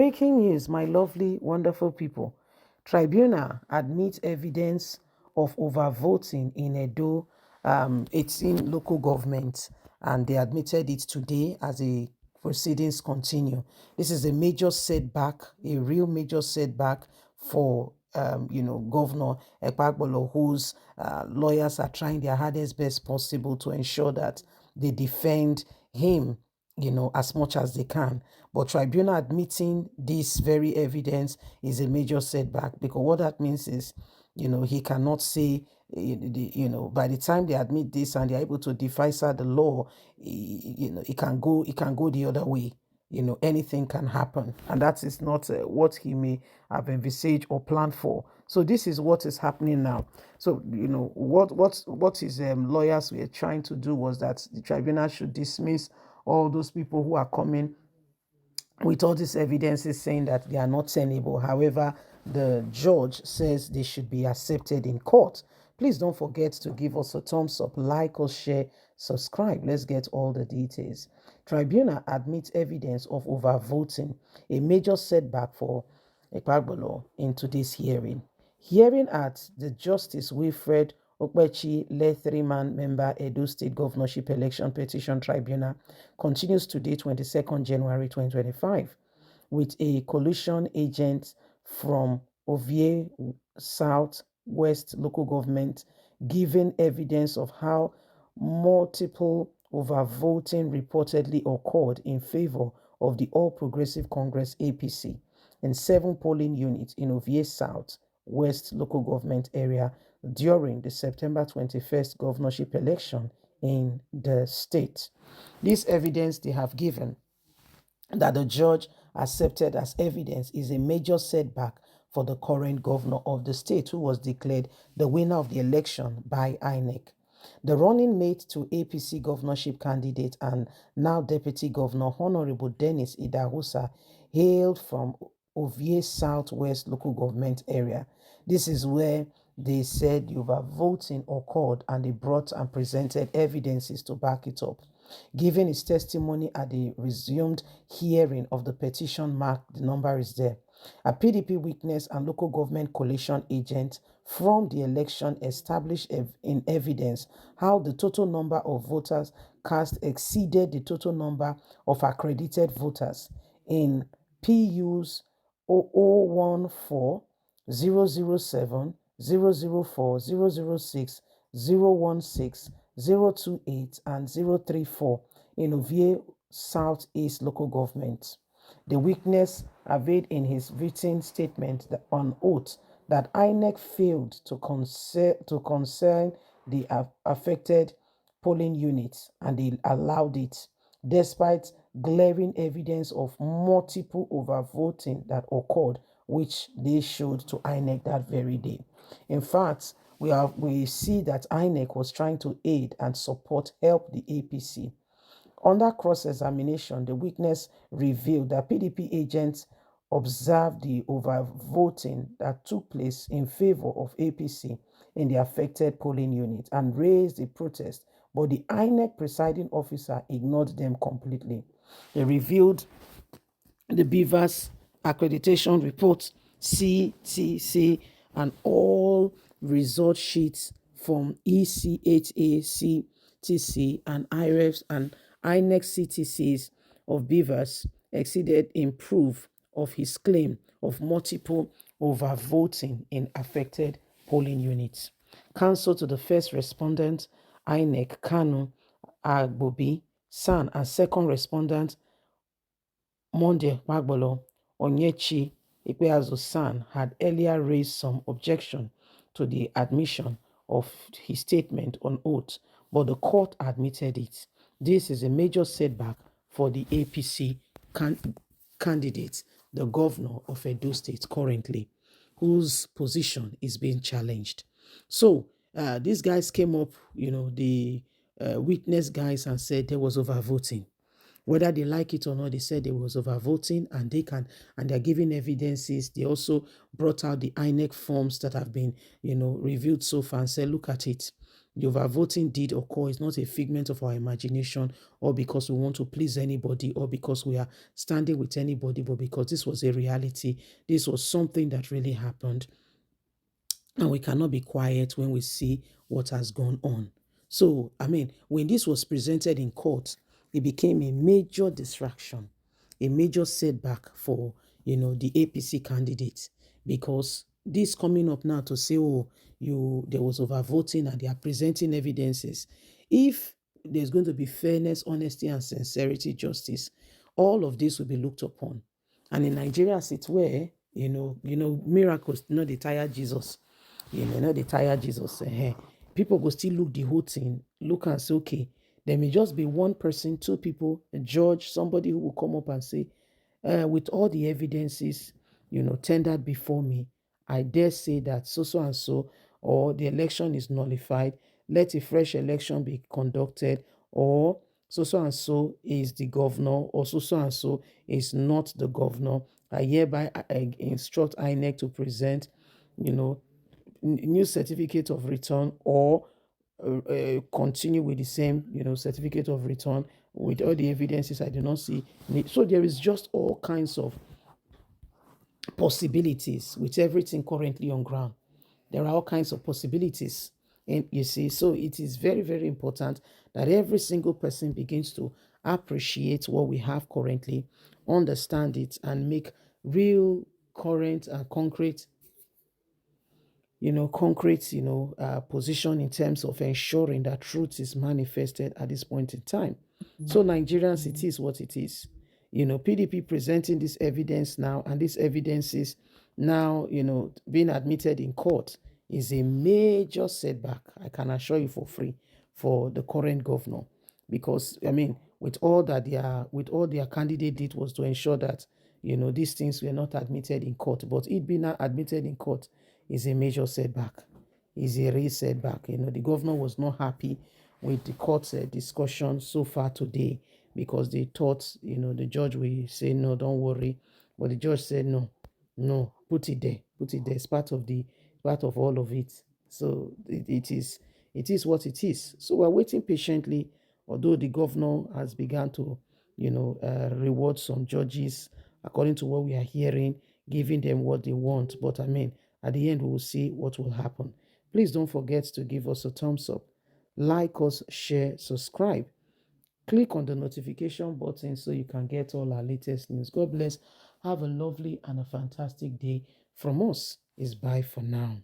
Breaking news, my lovely, wonderful people. Tribunal admits evidence of overvoting in Edo 18 local governments, and they admitted it today as the proceedings continue. This is a major setback, a real major setback for Governor Ekpagbolo, whose lawyers are trying their hardest best possible to ensure that they defend him as much as they can. But tribunal admitting this very evidence is a major setback, because what that means is, he cannot say, by the time they admit this and they're able to decipher the law, it can go the other way. Anything can happen, and that is not what he may have envisaged or planned for. So this is what is happening now. So what his lawyers were trying to do was that the tribunal should dismiss all those people who are coming with all these evidences saying that they are not tenable. However, the judge says they should be accepted in court. Please don't forget to give us a thumbs up, like or share, subscribe. Let's get all the details. Tribunal admits evidence of overvoting, a major setback for Ekpagbolo in today's hearing. Hearing at the Justice Wilfred Okpechi-led three-man member Edo State Governorship Election Petition Tribunal continues today, 22nd January 2025, with a coalition agent from Ovie South West local government giving evidence of how multiple overvoting reportedly occurred in favor of the All Progressive Congress APC in 7 polling units in Ovie South West local government area during the September 21st governorship election in the state. This evidence they have given that the judge accepted as evidence is a major setback for the current governor of the state, who was declared the winner of the election by INEC. The running mate to APC governorship candidate and now deputy governor, Honorable Dennis Idahosa, hailed from Ovie Southwest local government area. This is where they said the overvoting occurred, and they brought and presented evidences to back it up. Giving his testimony at the resumed hearing of the petition marked, the number is there. A PDP witness and local government coalition agent from the election established in evidence how the total number of voters cast exceeded the total number of accredited voters in PUs 0014, 007, 004, 006, 016, 028, and 034 in Ovie Southeast local government. The witness averred in his written statement that on oath that INEC failed to concern the affected polling units, and they allowed it, despite glaring evidence of multiple overvoting that occurred, which they showed to INEC that very day. In fact, we see that INEC was trying to aid and help the APC. Under cross-examination, the witness revealed that PDP agents observed the overvoting that took place in favor of APC in the affected polling unit and raised a protest, but the INEC presiding officer ignored them completely. They revealed the Beavers accreditation report, CTC, and all result sheets from ECHA, CTC, and IREFs and INEC CTCs of Beavers exceeded in proof of his claim of multiple overvoting in affected polling units. Counsel to the first respondent, INEC Kanu Agbobi San, and second respondent, Monday Wagbolo Onyechi Ikpeazu-San, had earlier raised some objection to the admission of his statement on oath, but the court admitted it. This is a major setback for the APC candidate, the governor of Edo State currently, whose position is being challenged. So these guys came up, the witness guys, and said there was overvoting. Whether they like it or not, they said there was overvoting, and they're giving evidences. They also brought out the INEC forms that have been, reviewed so far and said, look at it. the overvoting did occur is not a figment of our imagination, or because we want to please anybody, or because we are standing with anybody, but because this was a reality. This was something that really happened. And we cannot be quiet when we see what has gone on. So, I mean, when this was presented in court, it became a major distraction, a major setback for, the APC candidates, because this coming up now to say, oh, there was overvoting and they are presenting evidences. If there's going to be fairness, honesty, and sincerity, justice, all of this will be looked upon. And in Nigeria, as it were, miracles, they tire Jesus. They tire Jesus. People go still look the whole thing, look and say, okay, there may just be one person, two people, a judge, somebody who will come up and say, with all the evidences, tendered before me, I dare say that so and so, or the election is nullified, let a fresh election be conducted, or so and so is the governor, or so and so is not the governor. I hereby instruct INEC to present, new certificate of return, or continue with the same, certificate of return with all the evidences. I do not see. So there is just all kinds of possibilities with everything currently on ground. There are all kinds of possibilities. And you see, so it is very, very important that every single person begins to appreciate what we have currently, understand it, and make real, current, and concrete position in terms of ensuring that truth is manifested at this point in time. So Nigerians, it is what it is. PDP presenting this evidence now, and this evidence is now, being admitted in court, is a major setback, I can assure you for free, for the current governor. Because, I mean, with all their candidate did was to ensure that, these things were not admitted in court. But it being admitted in court is a major setback, is a real setback. The governor was not happy with the court's discussion so far today, because they thought, the judge will say, no, don't worry. But the judge said, no, no, put it there. It's part of all of it. So it is what it is. So we're waiting patiently, although the governor has begun to, reward some judges according to what we are hearing, giving them what they want. But I mean, at the end, we will see what will happen. Please don't forget to give us a thumbs up, like us, share, subscribe. Click on the notification button so you can get all our latest news. God bless. Have a lovely and a fantastic day. From us is bye for now.